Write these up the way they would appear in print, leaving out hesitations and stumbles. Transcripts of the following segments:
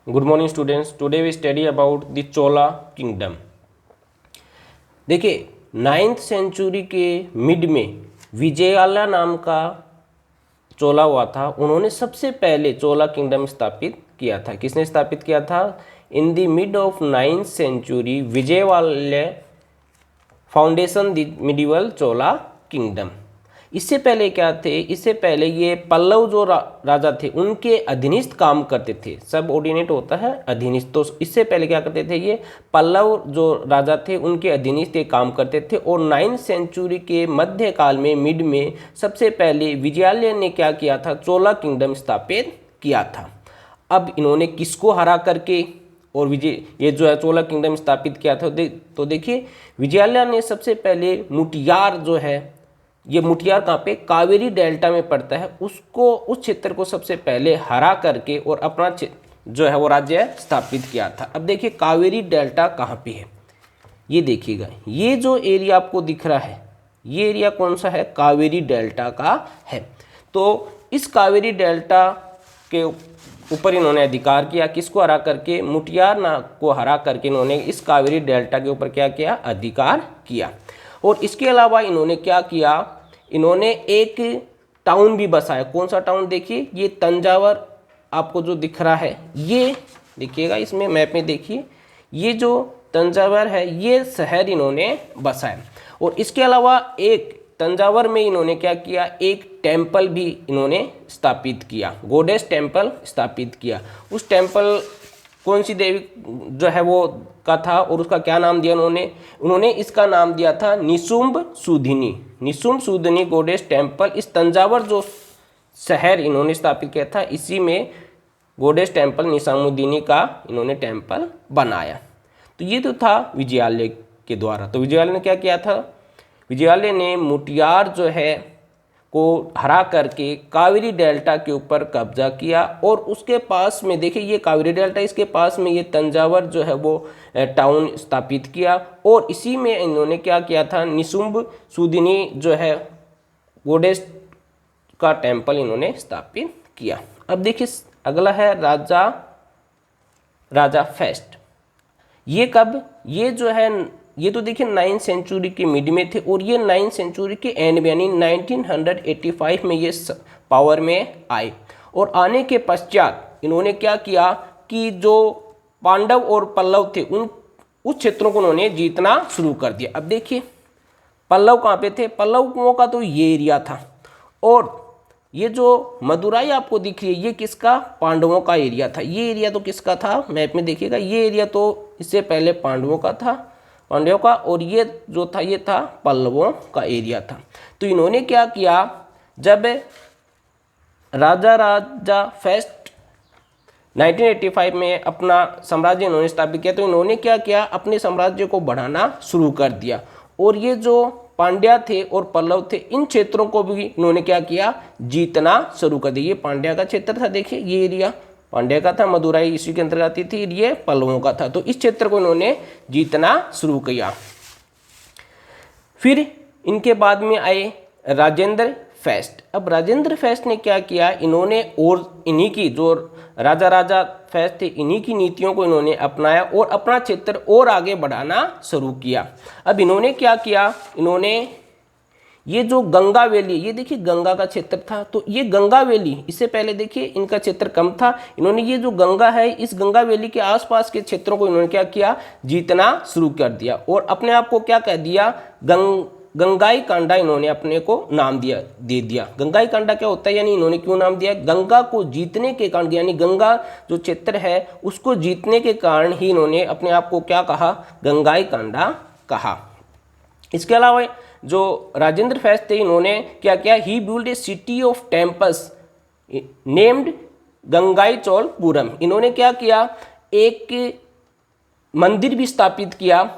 Good morning students, today we study about the Chola kingdom. देखिए, 9th century के mid में विजयालय नाम का चोला हुआ था। उन्होंने सबसे पहले चोला किंगडम स्थापित किया था। किसने स्थापित किया था? In the mid of 9th century Vijayalaya foundation the medieval Chola kingdom. इससे पहले क्या थे? इससे पहले ये पल्लव जो राजा थे उनके अधीनस्थ काम करते थे। सब ऑर्डिनेट होता है अधीनस्थ। तो इससे पहले क्या करते थे? ये पल्लव जो राजा थे उनके अधीनस्थ ये काम करते थे। और 9th सेंचुरी के मध्यकाल में मिड में सबसे पहले विजयालय ने क्या किया था? चोला किंगडम स्थापित किया था। अब इन्होंने किसको हरा करके और विजय ये जो है चोला किंगडम स्थापित किया था? तो देखिए, विजयालय ने सबसे पहले मुटियार जो है, ये मुटियार कहाँ पे? कावेरी डेल्टा में पड़ता है, उसको उस क्षेत्र को सबसे पहले हरा करके और अपना जो है वो राज्य स्थापित किया था। अब देखिए कावेरी डेल्टा कहाँ पे है, ये देखिएगा। ये जो एरिया आपको दिख रहा है, ये एरिया कौन सा है? कावेरी डेल्टा का है। तो इस कावेरी डेल्टा के ऊपर इन्होंने अधिकार किया। किसको हरा करके? मुटियार ना को हरा करके इन्होंने इस कावेरी डेल्टा के ऊपर क्या किया? अधिकार किया। और इसके अलावा इन्होंने क्या किया? इन्होंने एक टाउन भी बसाया। कौन सा टाउन? देखिए, ये तंजावर आपको जो दिख रहा है, ये देखिएगा, इसमें मैप में देखिए, ये जो तंजावर है ये शहर इन्होंने बसाया। और इसके अलावा एक तंजावर में इन्होंने क्या किया? एक टेम्पल भी इन्होंने स्थापित किया, गॉडेस टेम्पल स्थापित किया। उस टेम्पल कौन सी देवी जो है वो का था और उसका क्या नाम दिया उन्होंने इसका नाम दिया था निशुंभ सूदिनी। Nishumbha Sudini goddess temple. इस तंजावर जो शहर इन्होंने स्थापित किया था, इसी में गॉडेस टेम्पल निशामुद्दीनी का इन्होंने टेम्पल बनाया। तो ये तो था विजयालय के द्वारा। तो विजयालय ने क्या किया था? विजयालय ने मुटियार जो है को हरा करके कावेरी डेल्टा के ऊपर कब्जा किया। और उसके पास में देखिए, ये कावेरी डेल्टा, इसके पास में ये तंजावर जो है वो टाउन स्थापित किया। और इसी में इन्होंने क्या किया था? निशुंभ सूदिनी जो है गॉडेस का टेम्पल इन्होंने स्थापित किया। अब देखिए अगला है राजा फेस्ट। ये कब? ये जो है, ये तो देखिए 9th सेंचुरी के मिड में थे और ये 9th सेंचुरी के एंड में यानी 1985 में ये पावर में आए। और आने के पश्चात इन्होंने क्या किया कि जो पांडव और पल्लव थे उस क्षेत्रों को उन्होंने जीतना शुरू कर दिया। अब देखिए पल्लव कहाँ पे थे? पल्लवों का तो ये एरिया था। और ये जो मदुराई आपको दिख रही है, ये किसका? पांडवों का एरिया था। ये एरिया तो किसका था? मैप में देखिएगा, ये एरिया तो इससे पहले पांडवों का था, पांड्यों का। और ये जो था ये था पल्लवों का एरिया था। तो इन्होंने क्या किया? जब राजा फेस्ट 1985 में अपना साम्राज्य इन्होंने स्थापित किया, तो इन्होंने क्या किया? अपने साम्राज्य को बढ़ाना शुरू कर दिया। और ये जो पांड्या थे और पल्लव थे, इन क्षेत्रों को भी इन्होंने क्या किया? जीतना शुरू कर दिया। ये पांड्या का क्षेत्र था, देखिए ये एरिया पांड्या का था, मदुराई इसी के अंतर्गत आती थी, ये पल्लवों का था। तो इस क्षेत्र को इन्होंने जीतना शुरू किया। फिर इनके बाद में आए राजेंद्र फेस्ट। अब राजेंद्र फेस्ट ने क्या किया? इन्होंने और इन्हीं की जो राजा फेस्ट थे, इन्हीं की नीतियों को इन्होंने अपनाया और अपना क्षेत्र और आगे बढ़ाना शुरू किया। अब इन्होंने क्या किया? इन्होंने ये जो गंगा वैली, ये देखिए गंगा का क्षेत्र था, तो ये गंगा वैली, इससे पहले देखिए इनका क्षेत्र कम था। इन्होंने ये जो गंगा है, इस गंगा वैली के आसपास के क्षेत्रों को इन्होंने क्या किया? जीतना शुरू कर दिया। और अपने आप को क्या कह दिया? गंगाई कांडा इन्होंने अपने को नाम दे दिया। गंगाई कांडा क्या होता है, यानी इन्होंने क्यों नाम दिया? गंगा को जीतने के कारण, यानी गंगा जो क्षेत्र है उसको जीतने के कारण ही इन्होंने अपने आप को क्या कहा? गंगाई कांडा कहा। इसके अलावा जो राजेंद्र फेस्ट थे, इन्होंने क्या किया? He build a city of temples named Gangaicholapuram. इन्होंने क्या किया? एक मंदिर भी स्थापित किया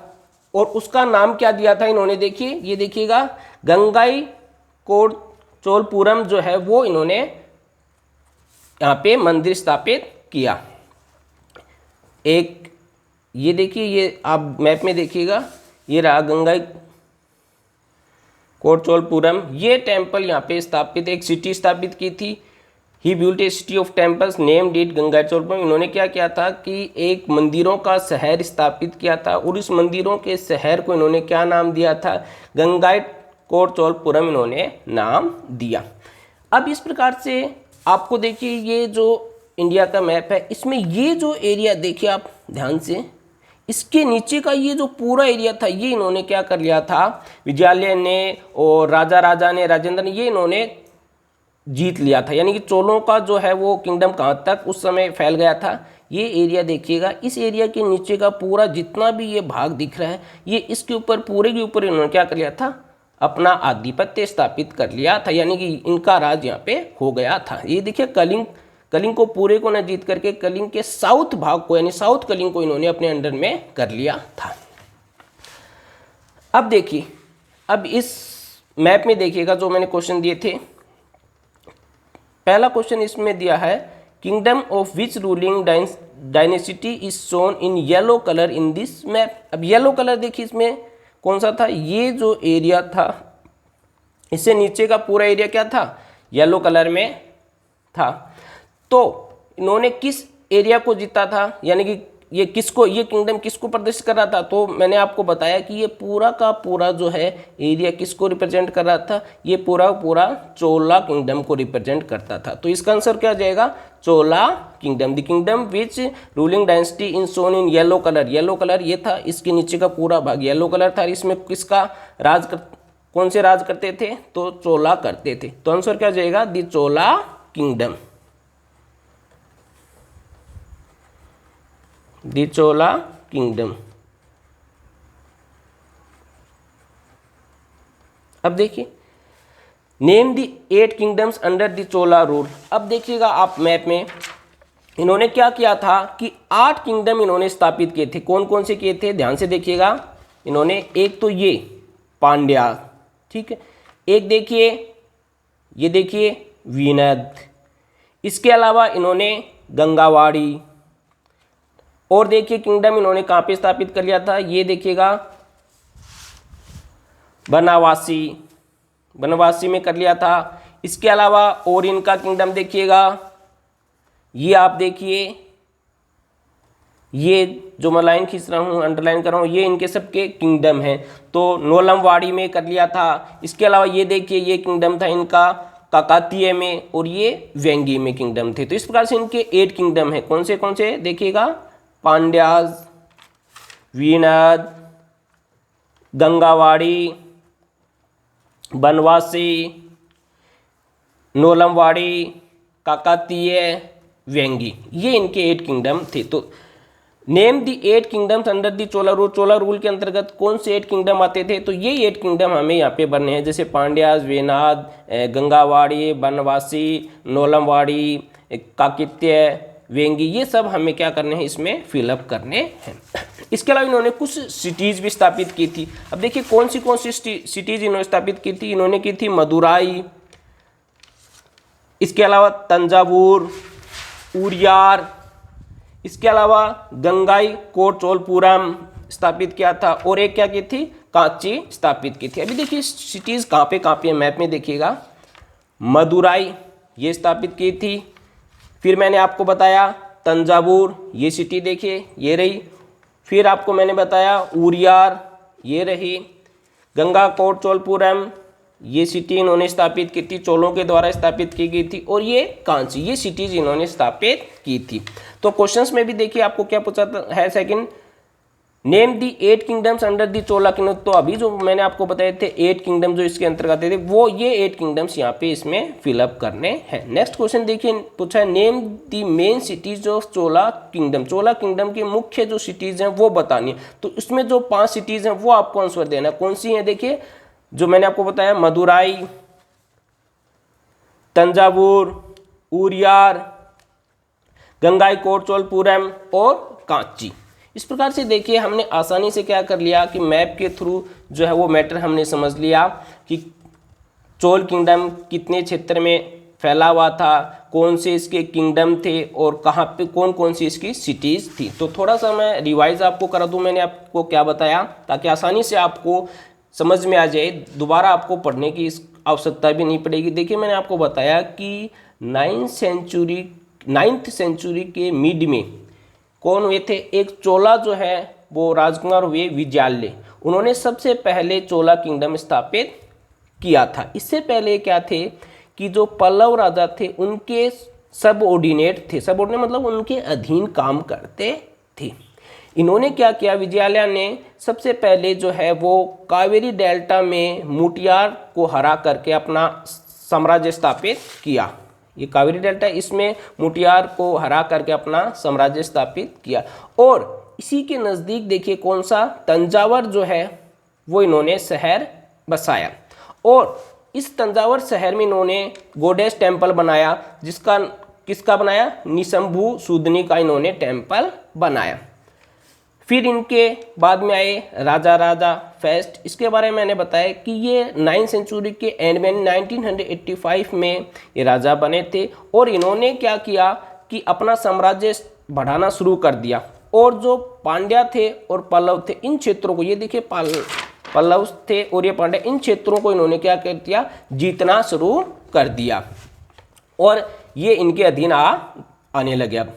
और उसका नाम क्या दिया था इन्होंने? देखिए, ये देखिएगा, गंगाईकोलपुरम जो है वो इन्होंने यहाँ पे मंदिर स्थापित किया। एक ये देखिए, ये आप मैप में देखिएगा, ये रहा गंगाई कोटचोलपुरम। ये टेम्पल यहाँ पे स्थापित, एक सिटी स्थापित की थी he built a city of temples named it Gangaikotpuram. इन्होंने क्या किया था कि एक मंदिरों का शहर स्थापित किया था और इस मंदिरों के शहर को इन्होंने क्या नाम दिया था, गंगाइकोटपुरम इन्होंने नाम दिया। अब इस प्रकार से आपको देखिए ये जो इंडिया का मैप है, इसमें ये जो एरिया देखिए आप ध्यान से, इसके नीचे का ये जो पूरा एरिया था ये इन्होंने क्या कर लिया था, विजयालय ने और राजा ने, राजेंद्र ने, ये इन्होंने जीत लिया था। यानी कि चोलों का जो है वो किंगडम कहाँ तक उस समय फैल गया था, ये एरिया देखिएगा, इस एरिया के नीचे का पूरा जितना भी ये भाग दिख रहा है, ये इसके ऊपर पूरे के ऊपर इन्होंने क्या कर लिया था, अपना आधिपत्य स्थापित कर लिया था। यानी कि इनका राज यहाँ पे हो गया था। ये देखिए कलिंग को पूरे को न जीत करके कलिंग के साउथ भाग को, यानी साउथ कलिंग को इन्होंने अपने अंडर में कर लिया था। अब देखिए, अब इस मैप में देखिएगा जो मैंने क्वेश्चन दिए थे, पहला क्वेश्चन इसमें दिया है kingdom of which ruling dynasty is shown in yellow colour in this map. अब येलो कलर देखिए इसमें कौन सा था, ये जो एरिया था, इससे नीचे का पूरा एरिया क्या था, येलो कलर में था। तो इन्होंने किस एरिया को जीता था, यानी कि ये किंगडम किसको प्रदर्शित कर रहा था, तो मैंने आपको बताया कि ये पूरा का पूरा जो है एरिया किसको रिप्रेजेंट कर रहा था, ये पूरा चोला किंगडम को रिप्रेजेंट करता था। तो इसका आंसर क्या जाएगा, Chola kingdom. The kingdom which ruling dynasty in shown in yellow colour ये था, इसके नीचे का पूरा भाग येलो कलर था। इसमें किसका कौन से राज करते थे, तो चोला करते थे। तो आंसर क्या जाएगा, the Chola kingdom, the Chola kingdom. अब देखिए, name the 8 kingdoms under the Chola rule. अब देखिएगा आप मैप में इन्होंने क्या किया था कि 8 किंगडम इन्होंने स्थापित किए थे। कौन कौन से किए थे, ध्यान से देखिएगा। इन्होंने एक तो ये पांड्या, ठीक है, एक देखिए ये देखिए विनद, इसके अलावा इन्होंने गंगावाड़ी, और देखिए किंगडम इन्होंने कहाँ पे स्थापित कर लिया था, ये देखिएगा बनवासी में कर लिया था। इसके अलावा और इनका किंगडम देखिएगा, ये आप देखिए, ये जो मैं लाइन खींच रहा हूँ, अंडरलाइन कर रहा हूँ, ये इनके सबके किंगडम हैं। तो नोलमवाड़ी में कर लिया था। इसके अलावा ये देखिए ये किंगडम था इनका काकातीय में, और ये वेंगी में किंगडम थे। तो इस प्रकार से इनके 8 किंगडम हैं। कौन से देखिएगा, पांड्याज, वीनद, गंगावाड़ी, बनवासी, नोलमवाड़ी, काकातीय, वेंगी, ये इनके 8 किंगडम थे। तो name the 8 kingdoms under the Chola rule. Chola rule के अंतर्गत कौन से 8 किंगडम आते थे, तो ये 8 किंगडम हमें यहाँ पे बनने हैं, जैसे पांड्याज, वेनाद, गंगावाड़ी, बनवासी, नोलमवाड़ी, काकतीय, वेंगी, ये सब हमें क्या करने हैं, इसमें फिलअप करने हैं। इसके अलावा इन्होंने कुछ सिटीज़ भी स्थापित की थी। अब देखिए कौन सी सिटीज़ इन्होंने स्थापित की थी। इन्होंने की थी मदुराई, इसके अलावा तंजावुर, उरियार, इसके अलावा गंगाईकोटपुरम स्थापित किया था, और एक क्या की थी, कांची स्थापित की थी। अभी देखिए सिटीज़ कहाँ पे मैप में देखिएगा, मदुराई ये स्थापित की थी, फिर मैंने आपको बताया तंजावुर, ये सिटी देखिए ये रही, फिर आपको मैंने बताया उरियार, ये रही, गंगाईकोटपुरम, ये सिटी इन्होंने स्थापित की थी, चोलों के द्वारा स्थापित की गई थी, और ये कांची, ये सिटीज इन्होंने स्थापित की थी। तो क्वेश्चंस में भी देखिए आपको क्या पूछा है, second, name the 8 kingdoms under the Chola kingdom. तो अभी जो मैंने आपको बताए थे 8 किंगडम जो इसके अंतर्गत थे, वो ये 8 किंगडम्स यहाँ पे इसमें फिलअप करने हैं। नेक्स्ट क्वेश्चन देखिए, पूछा है name the main cities of Chola kingdom. Chola kingdom की मुख्य जो सिटीज हैं वो बतानी है। तो इसमें जो 5 सिटीज हैं वो आपको आंसर देना है। कौन सी है, देखिए जो मैंने आपको बताया, मदुराई, तंजावुर, उरियार, गंगाईकोटपुरम और कांची। इस प्रकार से देखिए हमने आसानी से क्या कर लिया कि मैप के थ्रू जो है वो मैटर हमने समझ लिया कि चोल किंगडम कितने क्षेत्र में फैला हुआ था, कौन से इसके किंगडम थे और कहाँ पे कौन कौन सी इसकी सिटीज़ थी। तो थोड़ा सा मैं रिवाइज आपको करा दूँ, मैंने आपको क्या बताया, ताकि आसानी से आपको समझ में आ जाए, दोबारा आपको पढ़ने की आवश्यकता भी नहीं पड़ेगी। देखिए मैंने आपको बताया कि नाइन्थ सेंचुरी के मिड में कौन हुए थे? एक चोला जो है वो राजकुमार हुए विजयालय, उन्होंने सबसे पहले चोला किंगडम स्थापित किया था। इससे पहले क्या थे कि जो पल्लव राजा थे उनके सबऑर्डिनेट थे, सबऑर्डिनेट मतलब उनके अधीन काम करते थे। इन्होंने क्या किया, विजयालय ने सबसे पहले जो है वो कावेरी डेल्टा में मुटियार को हरा करके अपना साम्राज्य स्थापित किया। ये कावेरी डेल्टा, इसमें मुटियार को हरा करके अपना साम्राज्य स्थापित किया। और इसी के नज़दीक देखिए कौन सा, तंजावर जो है वो इन्होंने शहर बसाया। और इस तंजावर शहर में इन्होंने गोडेस टेम्पल बनाया, जिसका किसका बनाया? निशंभू सूदनी का इन्होंने टेम्पल बनाया। फिर इनके बाद में आए राजा फेस्ट। इसके बारे में मैंने बताया कि ये 9th सेंचुरी के एंड में 1985 में ये राजा बने थे। और इन्होंने क्या किया कि अपना साम्राज्य बढ़ाना शुरू कर दिया। और जो पांड्या थे और पल्लव थे, इन क्षेत्रों को, ये देखिए पल्लव थे और ये पांड्या, इन क्षेत्रों को इन्होंने क्या कर दिया? जीतना शुरू कर दिया और ये इनके अधीन आने लगे। अब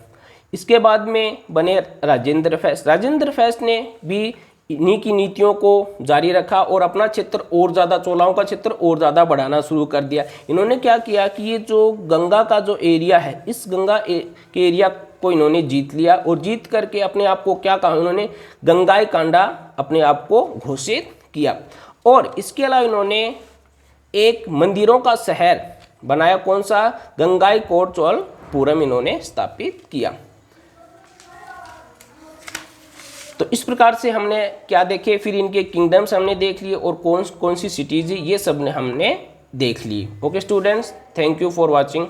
इसके बाद में बने राजेंद्र फैस्ट। राजेंद्र फैस्ट ने भी इन्हीं की नीतियों को जारी रखा और अपना क्षेत्र और ज़्यादा, चोलाओं का क्षेत्र और ज़्यादा बढ़ाना शुरू कर दिया। इन्होंने क्या किया कि ये जो गंगा का जो एरिया है, इस गंगा के एरिया को इन्होंने जीत लिया और जीत करके अपने आप को क्या कहा, इन्होंने गंगाई कांडा अपने आप को घोषित किया। और इसके अलावा इन्होंने एक मंदिरों का शहर बनाया, कौन सा? गंगाई कोट चोलपुरम इन्होंने स्थापित किया। तो इस प्रकार से हमने क्या देखे, फिर इनके किंगडम्स हमने देख लिए और कौन कौन सी सिटीज, ये सब ने हमने देख ली। Okay students, thank you for watching.